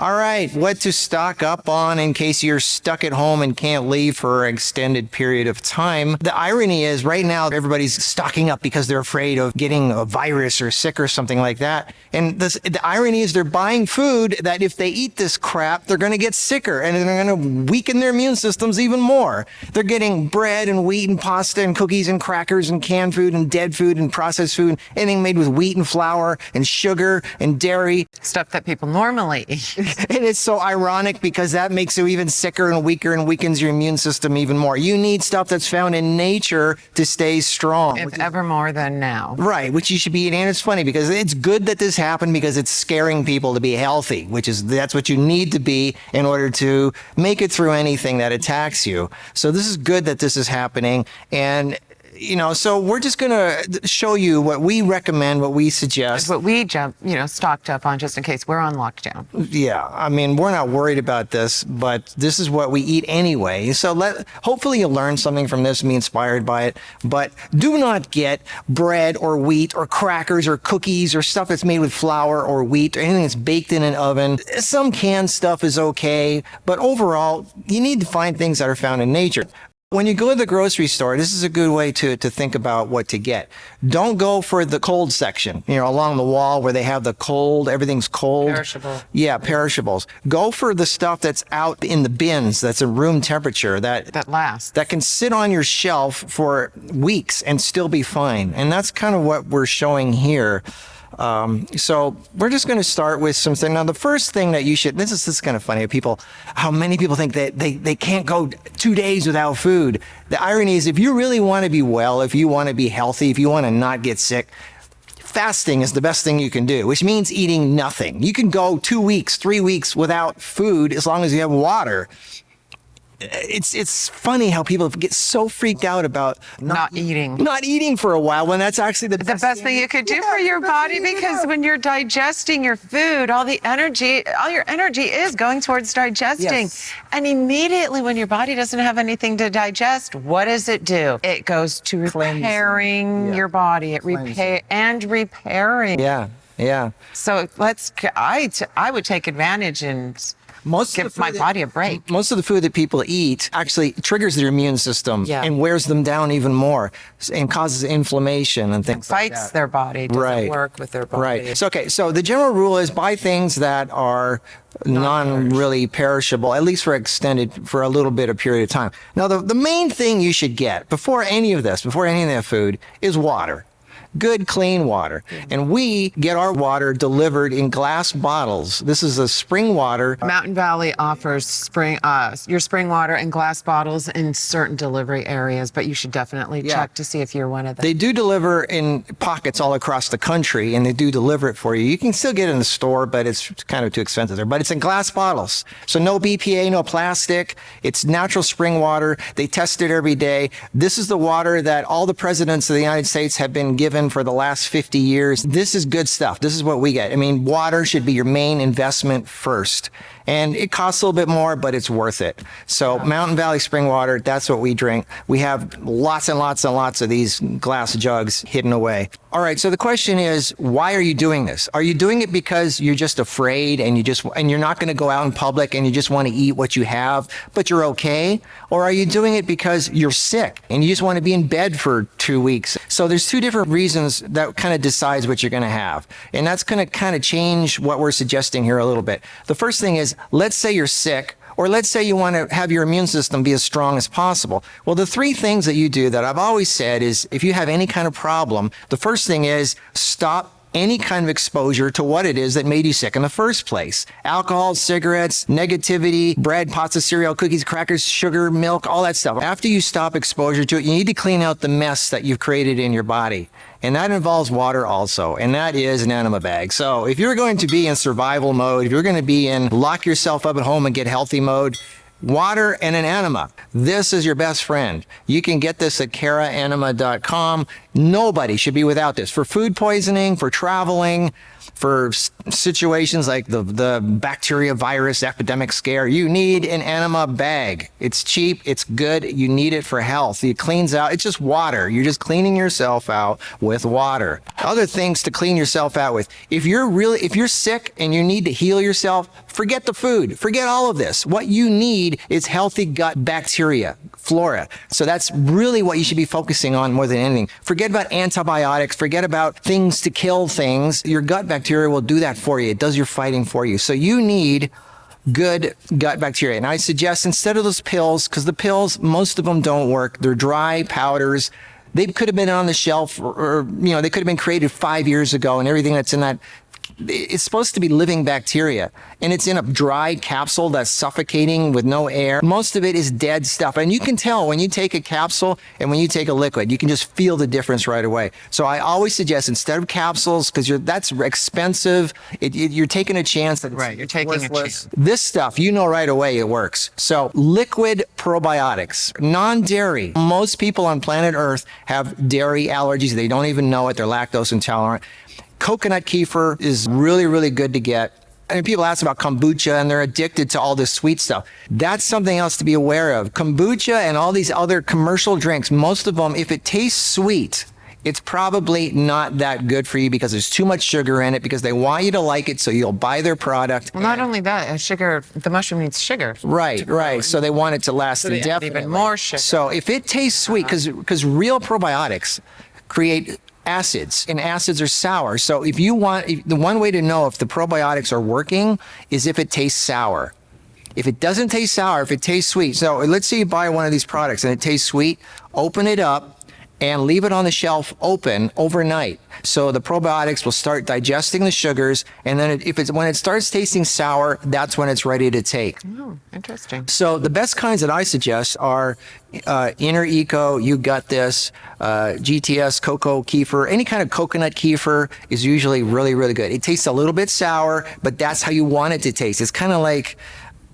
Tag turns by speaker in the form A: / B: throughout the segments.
A: All right, what to stock up on in case you're stuck at home and can't leave for an extended period of time. The irony is right now everybody's stocking up because they're afraid of getting a virus or sick or something like that. And the irony is they're buying food that if they eat this crap, they're going to get sicker and they're going to weaken their immune systems even more. They're getting bread and wheat and pasta and cookies and crackers and canned food and dead food and processed food, anything made with wheat and flour and sugar and dairy.
B: Stuff that people normally eat.
A: And it's so ironic because that makes you even sicker and weaker and weakens your immune system even more. You need stuff that's found in nature to stay strong.
B: If ever more than now.
A: Right, which you should be eating. And it's funny because it's good that this happened because it's scaring people to be healthy, that's what you need to be in order to make it through anything that attacks you. So this is good that this is happening. And so we're just going to show you what we recommend, what we suggest.
B: What we stocked up on just in case we're on lockdown.
A: Yeah, I mean, we're not worried about this, but this is what we eat anyway. So hopefully you'll learn something from this and be inspired by it. But do not get bread or wheat or crackers or cookies or stuff that's made with flour or wheat or anything that's baked in an oven. Some canned stuff is okay, but overall, you need to find things that are found in nature. When you go to the grocery store, this is a good way to think about what to get. Don't go for the cold section, along the wall where they have the cold, everything's cold.
B: Perishable.
A: Yeah, perishables. Go for the stuff that's out in the bins, that's at room temperature, that
B: lasts.
A: That can sit on your shelf for weeks and still be fine. And that's kind of what we're showing here. So we're just going to start with something. Now, the first thing that you should, this is kind of funny, how many people think that they can't go 2 days without food. The irony is if you really want to be well, if you want to be healthy, if you want to not get sick, fasting is the best thing you can do, which means eating nothing. You can go 2 weeks, 3 weeks without food as long as you have water. It's funny how people get so freaked out about not eating for a while when that's actually the best
B: thing you could do for your body, because when you're digesting your food, all your energy is going towards digesting.
A: Yes.
B: And immediately when your body doesn't have anything to digest, what does it do? It goes to repairing your body. It repairing.
A: Yeah.
B: So I would take advantage and give my body a break.
A: Most of the food that people eat actually triggers their immune system and wears them down even more and causes inflammation and things like that.
B: Fights their body, doesn't work with their body.
A: Right. So the general rule is buy things that are non-really perishable, at least for a little bit of period of time. Now, the main thing you should get before any of that food is water. Good, clean water. And we get our water delivered in glass bottles. This is a spring water.
B: Mountain Valley offers your spring water in glass bottles in certain delivery areas, but you should definitely check to see if you're one of them.
A: They do deliver in pockets all across the country, and they do deliver it for you. You can still get it in the store, but it's kind of too expensive there. But it's in glass bottles. So no BPA, no plastic. It's natural spring water. They test it every day. This is the water that all the presidents of the United States have been given for the last 50 years. This is good stuff. This is what we get. I mean, water should be your main investment first. And it costs a little bit more, but it's worth it. So Mountain Valley spring water, that's what we drink. We have lots and lots and lots of these glass jugs hidden away. All right, so the question is, why are you doing this? Are you doing it because you're just afraid and you're not going to go out in public and you just want to eat what you have, but you're okay? Or are you doing it because you're sick and you just want to be in bed for 2 weeks? So there's two different reasons that kind of decides what you're going to have. And that's going to kind of change what we're suggesting here a little bit. The first thing is, let's say you're sick, or let's say you want to have your immune system be as strong as possible. Well, the three things that you do that I've always said is if you have any kind of problem, the first thing is stop any kind of exposure to what it is that made you sick in the first place. Alcohol, cigarettes, negativity, bread, pots of cereal, cookies, crackers, sugar, milk, all that stuff. After you stop exposure to it, you need to clean out the mess that you've created in your body. And that involves water also, and that is an enema bag. So if you're going to be in survival mode, if you're going to be in lock yourself up at home and get healthy mode, water and an enema. This is your best friend. You can get this at caraenema.com. Nobody should be without this. For food poisoning, for traveling, for situations like the bacteria virus epidemic scare, you need an enema bag. It's cheap, it's good, you need it for health. It cleans out, it's just water. You're just cleaning yourself out with water. Other things to clean yourself out with. If you're sick and you need to heal yourself, forget the food, forget all of this. What you need is healthy gut bacteria, flora. So that's really what you should be focusing on more than anything. Forget about antibiotics, forget about things to kill things. Your gut bacteria will do that for you. It does your fighting for you. So you need good gut bacteria. And I suggest instead of those pills, because the pills, most of them don't work. They're dry powders. They could have been on the shelf or they could have been created 5 years ago, and everything that's in that, it's supposed to be living bacteria, and it's in a dry capsule that's suffocating with no air. Most of it is dead stuff, and you can tell when you take a capsule and when you take a liquid. You can just feel the difference right away. So I always suggest instead of capsules, because that's expensive, you're taking a chance that
B: Right, you're taking a chance.
A: This stuff, right away it works. So liquid probiotics, non-dairy. Most people on planet Earth have dairy allergies. They don't even know it. They're lactose intolerant. Coconut kefir is really, really good to get. I mean, people ask about kombucha and they're addicted to all this sweet stuff. That's something else to be aware of. Kombucha and all these other commercial drinks, most of them, if it tastes sweet, it's probably not that good for you because there's too much sugar in it, because they want you to like it, so you'll buy their product.
B: Well, not only that, sugar, the mushroom needs sugar.
A: Right. So they want it to last
B: So they add
A: indefinitely.
B: even more sugar.
A: So if it tastes sweet, because real probiotics create acids, and acids are sour. So the one way to know if the probiotics are working is if it tastes sour. If it doesn't taste sour, if it tastes sweet. So let's say you buy one of these products and it tastes sweet, open it up and leave it on the shelf open overnight. So the probiotics will start digesting the sugars, and then when it starts tasting sour, that's when it's ready to take.
B: Oh, interesting.
A: So the best kinds that I suggest are Inner Eco, You Got This, GTS, cocoa kefir. Any kind of coconut kefir is usually really, really good. It tastes a little bit sour, but that's how you want it to taste. It's kind of like,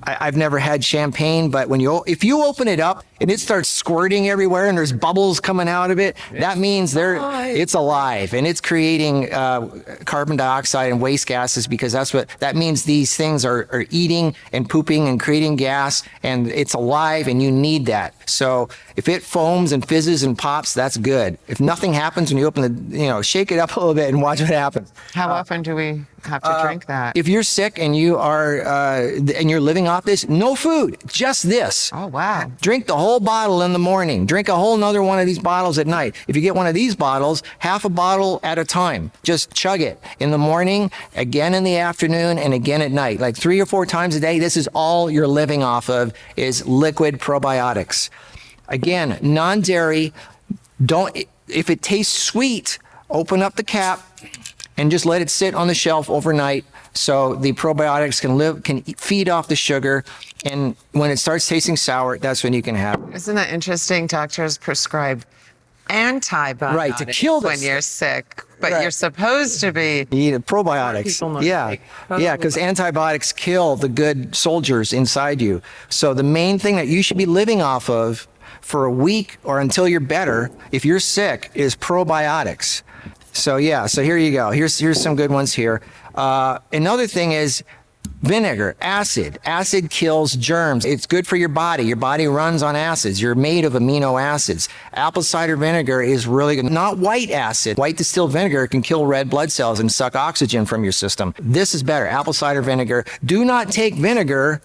A: I've never had champagne, but if you open it up and it starts squirting everywhere and there's bubbles coming out of it, that means it's alive and it's creating carbon dioxide and waste gases, because that means these things are eating and pooping and creating gas, and it's alive and you need that. So if it foams and fizzes and pops, that's good. If nothing happens when you open shake it up a little bit and watch what happens.
B: How often do we have to drink that?
A: If you're sick and you're living off this, no food, just this.
B: Oh, wow.
A: Drink the whole bottle in the morning. Drink a whole nother one of these bottles at night. If you get one of these bottles, half a bottle at a time. Just chug it in the morning, again in the afternoon, and again at night. Like 3 or 4 times a day. This is all you're living off of, is liquid probiotics. Again, non-dairy. If it tastes sweet, open up the cap and just let it sit on the shelf overnight, so the probiotics can feed off the sugar. And when it starts tasting sour, that's when you can have it.
B: Isn't that interesting? Doctors prescribe antibiotics,
A: right, to kill this
B: when you're sick, but
A: right.
B: You're supposed to be
A: eat probiotics. Because antibiotics kill the good soldiers inside you. So the main thing that you should be living off of for a week or until you're better, if you're sick, is probiotics. So here you go. Here's some good ones here. Another thing is vinegar, acid. Acid kills germs. It's good for your body. Your body runs on acids. You're made of amino acids. Apple cider vinegar is really good. Not white acid. White distilled vinegar can kill red blood cells and suck oxygen from your system. This is better. Apple cider vinegar. Do not take vinegar,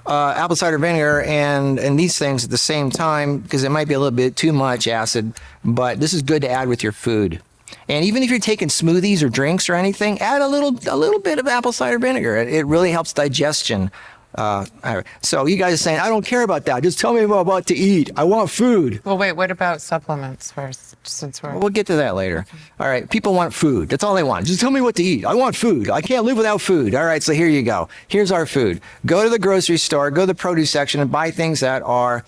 A: apple cider vinegar and these things at the same time, because it might be a little bit too much acid, but this is good to add with your food. And even if you're taking smoothies or drinks or anything, add a little bit of apple cider vinegar. It really helps digestion. So you guys are saying, I don't care about that. Just tell me about what to eat. I want food.
B: Well, wait, what about supplements first, since
A: we'll get to that later. All right, people want food. That's all they want. Just tell me what to eat. I want food. I can't live without food. All right, so here you go. Here's our food. Go to the grocery store, go to the produce section and buy things that are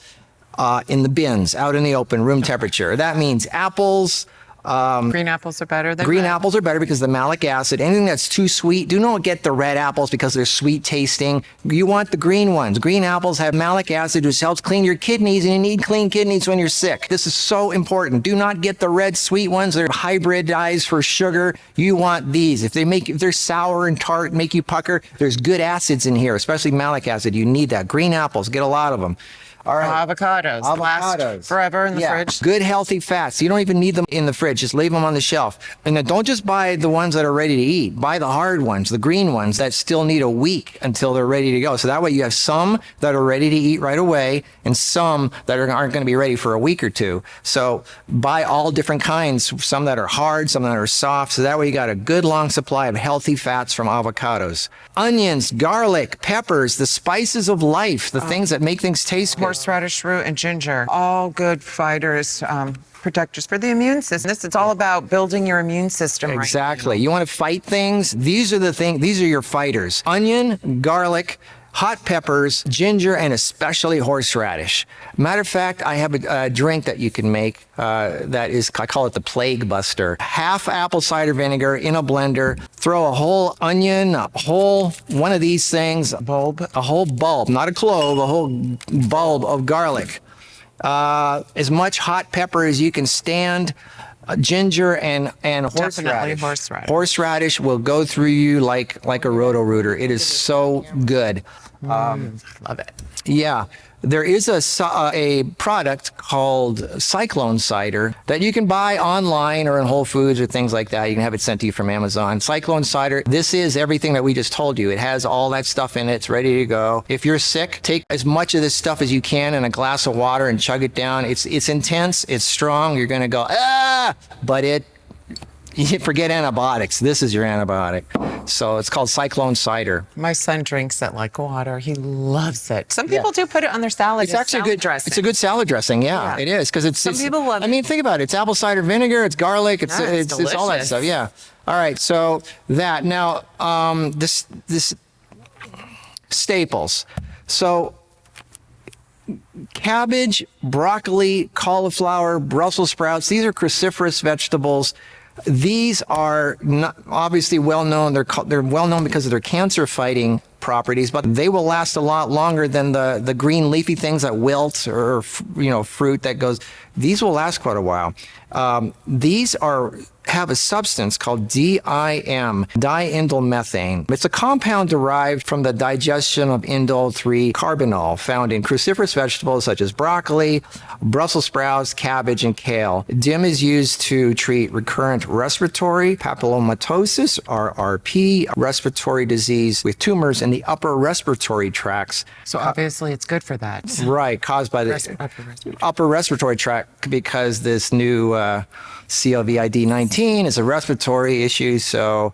A: in the bins, out in the open, room temperature. That means apples,
B: Green apples are better than
A: Green
B: red.
A: apples are better because of the malic acid. Anything that's too sweet, do not get the red apples because they're sweet tasting. You want the green ones. Green apples have malic acid, which helps clean your kidneys, and you need clean kidneys when you're sick. This is so important. Do not get the red sweet ones. They're hybridized for sugar. You want these. If they're sour and tart, make you pucker, there's good acids in here, especially malic acid. You need that. Green apples, get a lot of them. All right.
B: Avocados. Last forever in the fridge.
A: Good healthy fats. You don't even need them in the fridge. Just leave them on the shelf. And then don't just buy the ones that are ready to eat. Buy the hard ones, the green ones that still need a week until they're ready to go. So that way you have some that are ready to eat right away and some that aren't going to be ready for a week or two. So buy all different kinds, some that are hard, some that are soft. So that way you got a good long supply of healthy fats from avocados. Onions, garlic, peppers, the spices of life, the things that make things taste good.
B: Horseradish root and ginger, all good fighters, protectors for the immune system. It's all about building your immune system.
A: Exactly. You want to fight things? These are the things. These are your fighters. Onion, garlic, hot peppers, ginger, and especially horseradish. Matter of fact, I have a drink that you can make that is, I call it the plague buster. Half apple cider vinegar in a blender. Throw a whole onion, a whole one of these things. A whole bulb, not a clove, a whole bulb of garlic. As much hot pepper as you can stand. Ginger and horseradish.
B: Definitely horseradish.
A: Horseradish will go through you like a roto-rooter. It is so good.
B: Love it.
A: Yeah. There is a product called Cyclone Cider that you can buy online or in Whole Foods or things like that. You can have it sent to you from Amazon. Cyclone Cider, this is everything that we just told you. It has all that stuff in it. It's ready to go. If you're sick, take as much of this stuff as you can in a glass of water and chug it down. It's intense. It's strong. You're going to go, but you forget antibiotics. This is your antibiotic. So it's called Cyclone Cider.
B: My son drinks it like water. He loves it. Some people do put it on their salad.
A: It's actually good
B: dressing.
A: It's a good salad dressing. Yeah. It is because
B: Some people love it.
A: I mean, think about it. It's apple cider vinegar. It's garlic. It's all that
B: delicious.
A: stuff. Yeah. All right. So that now this staples. So cabbage, broccoli, cauliflower, Brussels sprouts. These are cruciferous vegetables. These are not obviously well known. They're well known because of their cancer fighting properties, but they will last a lot longer than the green leafy things that wilt or fruit that goes. These will last quite a while. These have a substance called DIM, diindolylmethane. It's a compound derived from the digestion of indole-3 carbinol found in cruciferous vegetables such as broccoli, Brussels sprouts, cabbage, and kale. DIM is used to treat recurrent respiratory papillomatosis, RRP, respiratory disease with tumors in the upper respiratory tracts.
B: So obviously it's good for that.
A: Right, caused by the upper respiratory tract because this new COVID-19 is a respiratory issue. So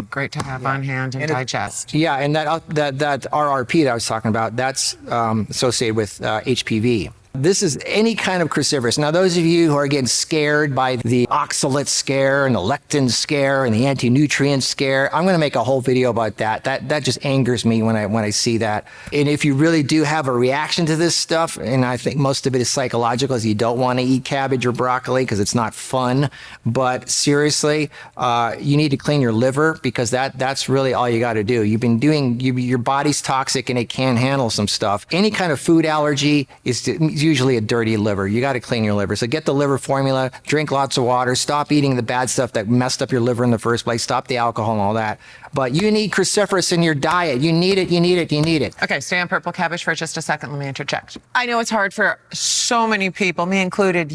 B: great to have on hand and digest.
A: Yeah, and that RRP that I was talking about, that's associated with HPV. This is any kind of cruciferous. Now, those of you who are getting scared by the oxalate scare and the lectin scare and the anti-nutrient scare, I'm going to make a whole video about that. That just angers me when I see that. And if you really do have a reaction to this stuff, and I think most of it is psychological, is you don't want to eat cabbage or broccoli because it's not fun. But seriously, you need to clean your liver because that's really all you got to do. You've been doing, your body's toxic and it can handle some stuff. Any kind of food allergy is usually a dirty liver. You got to clean your liver. So get the liver formula, drink lots of water, stop eating the bad stuff that messed up your liver in the first place, stop the alcohol and all that. But you need cruciferous in your diet. You need it, you need it, you need it.
B: Okay, stay on purple cabbage for just a second. Let me interject. I know it's hard for so many people, me included,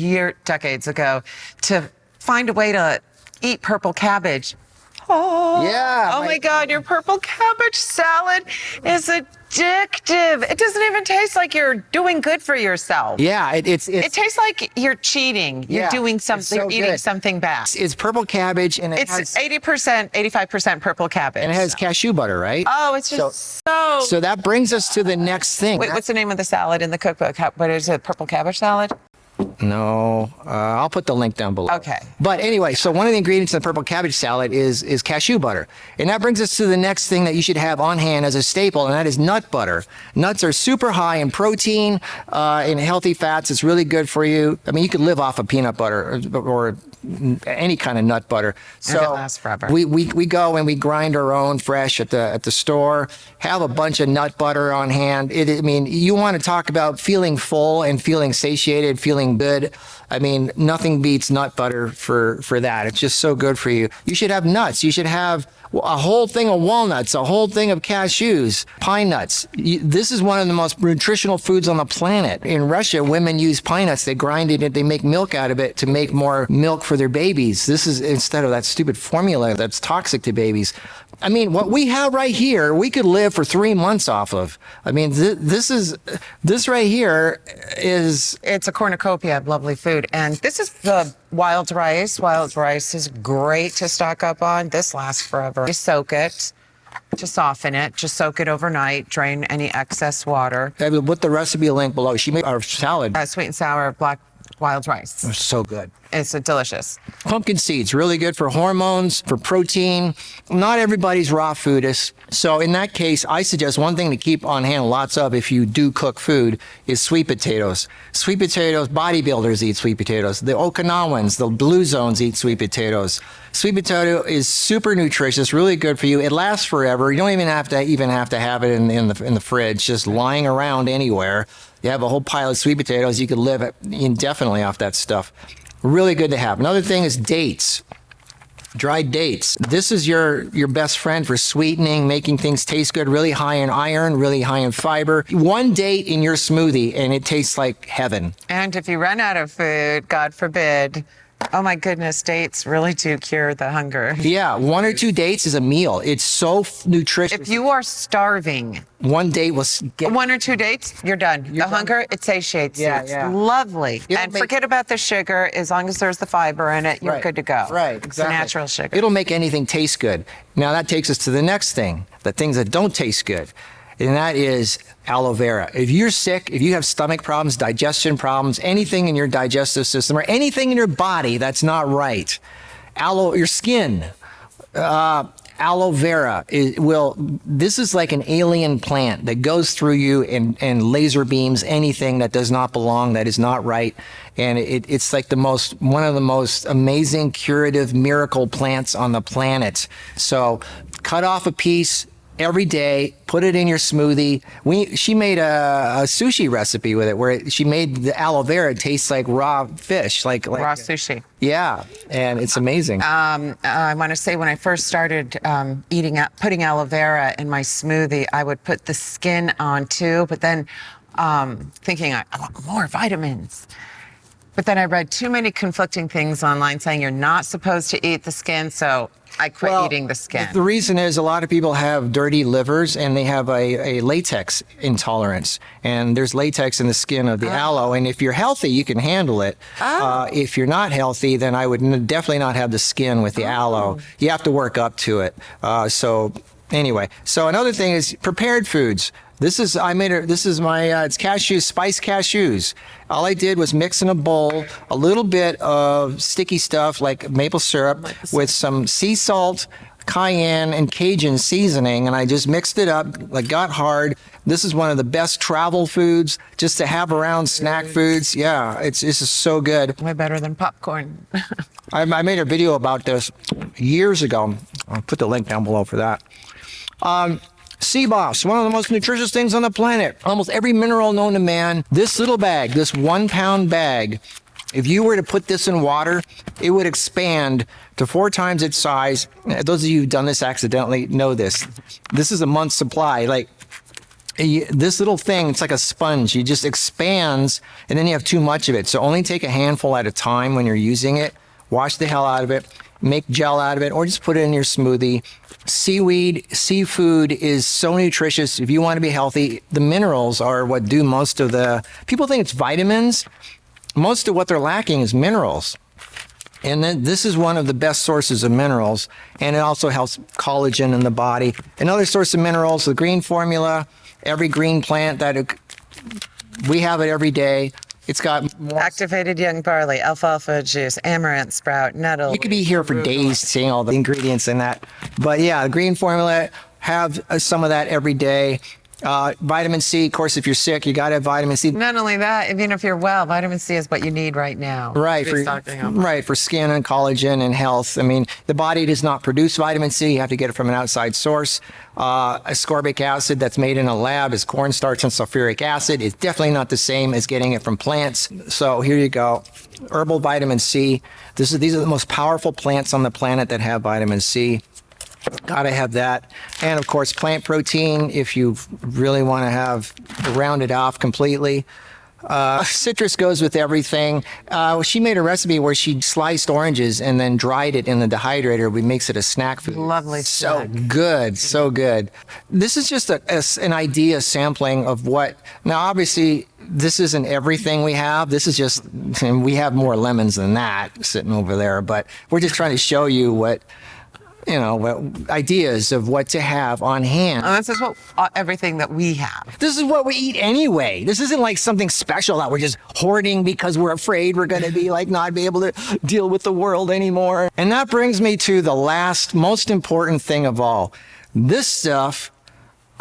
B: decades ago, to find a way to eat purple cabbage. Oh,
A: yeah.
B: Oh my God, your purple cabbage salad is addictive. It doesn't even taste like you're doing good for yourself.
A: Yeah, it
B: tastes like you're cheating. You're doing something,
A: so
B: you're eating something bad.
A: It's purple cabbage and
B: it's 80%, 85% purple cabbage.
A: And it has cashew butter, right?
B: Oh, it's just so.
A: So that brings us to the next thing.
B: Wait, what's the name of the salad in the cookbook? What is it? Purple cabbage salad?
A: No, I'll put the link down below.
B: Okay.
A: But anyway, so one of the ingredients in the purple cabbage salad is cashew butter. And that brings us to the next thing that you should have on hand as a staple, and that is nut butter. Nuts are super high in protein and healthy fats. It's really good for you. I mean, you could live off of peanut butter or any kind of nut butter. So
B: it lasts forever.
A: We go and we grind our own fresh at the store. Have a bunch of nut butter on hand. I mean, you want to talk about feeling full and feeling satiated, feeling good. I mean, nothing beats nut butter for that. It's just so good for you. You should have nuts. You should have a whole thing of walnuts, a whole thing of cashews, pine nuts. This is one of the most nutritional foods on the planet. In Russia, women use pine nuts. They grind it, they make milk out of it to make more milk for their babies. This is instead of that stupid formula that's toxic to babies. I mean, what we have right here, we could live for 3 months off of. I mean, this right here is...
B: It's a cornucopia of lovely food. And this is the wild rice. Wild rice is great to stock up on. This lasts forever. You soak it to soften it. Just soak it overnight. Drain any excess water.
A: I will put the recipe link below. She made our salad.
B: Sweet and sour black wild rice.
A: It's so good.
B: It's delicious.
A: Pumpkin seeds, really good for hormones, for protein. Not everybody's raw foodist. So in that case, I suggest one thing to keep on hand lots of if you do cook food is sweet potatoes. Sweet potatoes, bodybuilders eat sweet potatoes. The Okinawans, the Blue Zones eat sweet potatoes. Sweet potato is super nutritious, really good for you. It lasts forever. You don't even have to have it in the fridge, just lying around anywhere. You have a whole pile of sweet potatoes. You could live indefinitely off that stuff. Really good to have. Another thing is dates. Dried dates. This is your best friend for sweetening, making things taste good, really high in iron, really high in fiber. One date in your smoothie and it tastes like heaven.
B: And if you run out of food, God forbid, oh my goodness, dates really do cure the hunger.
A: Yeah, 1 or 2 dates is a meal. It's so nutritious.
B: If you are starving,
A: one date will get
B: 1 or 2 dates, you're done. The hunger, it satiates you. It's lovely. And forget about the sugar. As long as there's the fiber in it, you're good to go.
A: Right, exactly.
B: It's a natural sugar.
A: It'll make anything taste good. Now that takes us to the next thing, the things that don't taste good. And that is aloe vera. If you're sick, if you have stomach problems, digestion problems, anything in your digestive system or anything in your body that's not right, your skin, aloe vera this is like an alien plant that goes through you and laser beams anything that does not belong, that is not right. And it's like one of the most amazing curative miracle plants on the planet. So cut off a piece every day, put it in your smoothie. She made a sushi recipe with it where she made the aloe vera taste like raw fish, like
B: raw sushi.
A: Yeah, and it's amazing.
B: I want to say when I first started putting aloe vera in my smoothie, I would put the skin on too, but then thinking I want more vitamins. But then I read too many conflicting things online saying you're not supposed to eat the skin, so I quit eating the skin.
A: The reason is a lot of people have dirty livers and they have a latex intolerance. And there's latex in the skin of the aloe. And if you're healthy, you can handle it. If you're not healthy, then I would definitely not have the skin with the aloe. You have to work up to it. Anyway, so another thing is prepared foods. This is my it's cashews, spiced cashews. All I did was mix in a bowl a little bit of sticky stuff like maple syrup with some sea salt, cayenne, and Cajun seasoning, and I just mixed it up, got hard. This is one of the best travel foods just to have around, snack foods. Yeah, it's just so good.
B: Way better than popcorn.
A: I made a video about this years ago. I'll put the link down below for that. Sea moss, one of the most nutritious things on the planet. Almost every mineral known to man. This little bag, this 1 pound bag, if you were to put this in water, it would expand to 4 times its size. Those of you who've done this accidentally know this. This is a month's supply. This little thing, it's like a sponge. It just expands, and then you have too much of it. So only take a handful at a time when you're using it. Wash the hell out of it. Make gel out of it, or just put it in your smoothie. Seafood is so nutritious. If you want to be healthy, the minerals are what do most of the... People think it's vitamins. Most of what they're lacking is minerals. And then this is one of the best sources of minerals, and it also helps collagen in the body. Another source of minerals, the green formula, every green plant we have it every day. It's got more
B: Activated young barley, alfalfa juice, amaranth sprout, nettle.
A: You could be here for days seeing all the ingredients in that. But yeah, the green formula, have some of that every day. Vitamin C, of course, if you're sick, you got to have vitamin C.
B: Not only that, even if you're well, vitamin C is what you need right now.
A: Right, for skin and collagen and health. I mean, the body does not produce vitamin C. You have to get it from an outside source. Ascorbic acid that's made in a lab is cornstarch and sulfuric acid. It's definitely not the same as getting it from plants. So here you go. Herbal vitamin C. These are the most powerful plants on the planet that have vitamin C. Gotta have that. And of course, plant protein if you really want to have round it off completely. Citrus goes with everything. She made a recipe where she sliced oranges and then dried it in the dehydrator. We makes it a snack food.
B: Lovely
A: So
B: snack.
A: good, so good. This is just an idea sampling of what, now obviously this isn't everything we have. This is just, and we have more lemons than that sitting over there, but we're just trying to show you what, ideas of what to have on hand.
B: And this is everything that we have.
A: This is what we eat anyway. This isn't like something special that we're just hoarding because we're afraid we're going to be like not be able to deal with the world anymore. And that brings me to the last, most important thing of all. This stuff,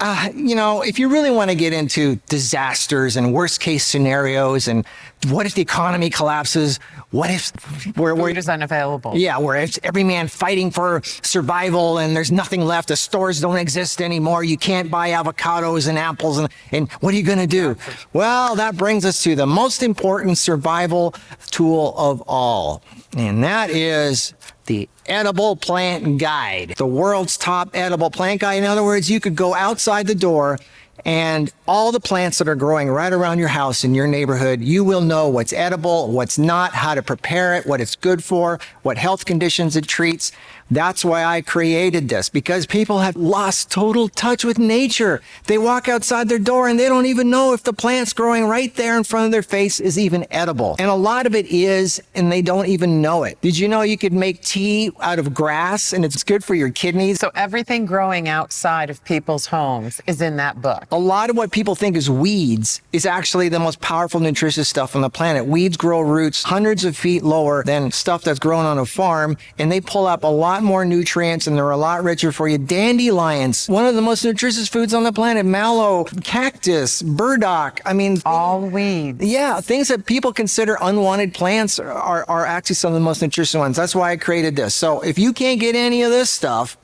A: if you really want to get into disasters and worst case scenarios and what if the economy collapses? What if
B: Food is unavailable.
A: Yeah, where it's every man fighting for survival and there's nothing left. The stores don't exist anymore. You can't buy avocados and apples. And what are you going to do? Well, that brings us to the most important survival tool of all. And that is the Edible Plant Guide, the world's top edible plant guide. In other words, you could go outside the door and all the plants that are growing right around your house in your neighborhood, you will know what's edible, what's not, how to prepare it, what it's good for, what health conditions it treats. That's why I created this, because people have lost total touch with nature. They walk outside their door and they don't even know if the plant's growing right there in front of their face is even edible. And a lot of it is, and they don't even know it. Did you know you could make tea out of grass and it's good for your kidneys?
B: So everything growing outside of people's homes is in that book.
A: A lot of what people think is weeds is actually the most powerful nutritious stuff on the planet. Weeds grow roots hundreds of feet lower than stuff that's grown on a farm, and they pull up a lot more nutrients and they're a lot richer for you. Dandelions, one of the most nutritious foods on the planet. Mallow, cactus, burdock. I mean,
B: all weeds.
A: Yeah, things that people consider unwanted plants are actually some of the most nutritious ones. That's why I created this. So if you can't get any of this stuff,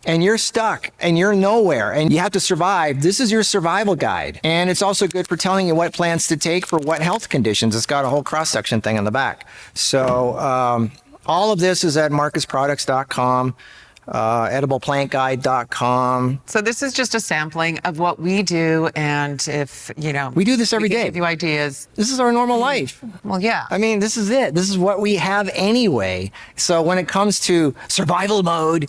A: and you're stuck and you're nowhere and you have to survive, this is your survival guide. And it's also good for telling you what plants to take for what health conditions. It's got a whole cross-section thing on the back. So all of this is at marcusproducts.com, edibleplantguide.com.
B: So this is just a sampling of what we do, and if,
A: we do this every
B: we can
A: day.
B: give you ideas.
A: This is our normal life.
B: Well, yeah.
A: I mean, this is it. This is what we have anyway. So when it comes to survival mode,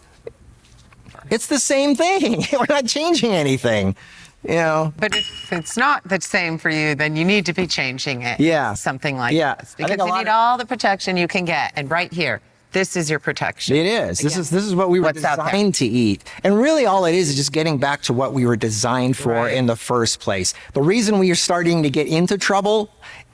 A: it's the same thing. We're not changing anything,
B: But if it's not the same for you, then you need to be changing it.
A: Yeah.
B: Something like this.
A: I think
B: Because you need all the protection you can get. And right here, this is your protection.
A: It is. This is what we were designed to eat. And really all it is just getting back to what we were designed for in the first place. The reason we are starting to get into trouble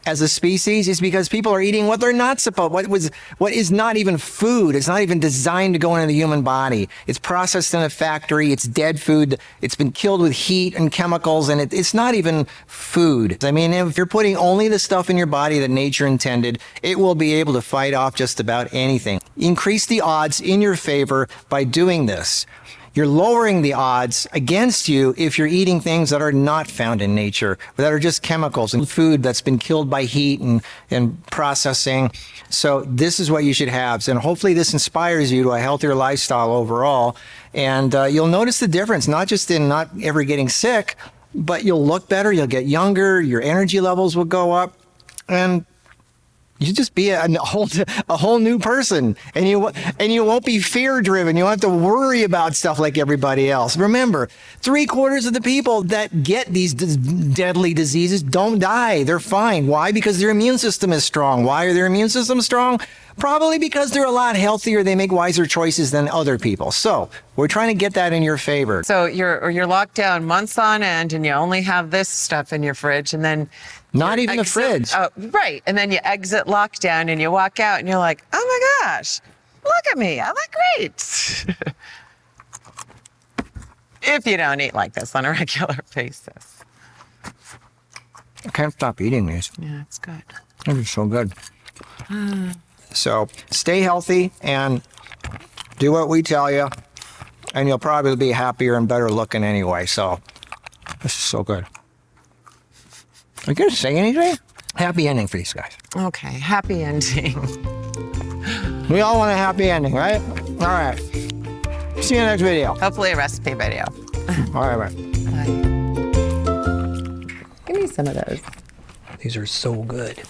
A: as a species is because people are eating what they're not supposed, what is not even food. It's not even designed to go into the human body. It's processed in a factory. It's dead food. It's been killed with heat and chemicals, and it's not even food. I mean, if you're putting only the stuff in your body that nature intended, it will be able to fight off just about anything. Increase the odds in your favor by doing this. You're lowering the odds against you if you're eating things that are not found in nature, that are just chemicals and food that's been killed by heat and processing. So this is what you should have. And hopefully this inspires you to a healthier lifestyle overall. And you'll notice the difference, not just in not ever getting sick, but you'll look better, you'll get younger, your energy levels will go up, and you just be a whole new person, and you won't be fear driven. You won't have to worry about stuff like everybody else. Remember, 3/4 of the people that get these deadly diseases don't die. They're fine. Why? Because their immune system is strong. Why are their immune system strong? Probably because they're a lot healthier. They make wiser choices than other people. So we're trying to get that in your favor.
B: So you're locked down months on end, and you only have this stuff in your fridge, and then
A: not even the fridge.
B: Right. And then you exit lockdown and you walk out and you're like, oh my gosh, look at me. I look great. if you don't eat like this on a regular basis.
A: I can't stop eating these.
B: Yeah, it's good.
A: These are so good. So stay healthy and do what we tell you, and you'll probably be happier and better looking anyway. So this is so good. Are you going to say anything? Happy ending for these guys.
B: Okay, happy ending.
A: We all want a happy ending, right? All right. See you in the next video.
B: Hopefully a recipe video.
A: All right.
B: Bye. Give me some of those.
A: These are so good.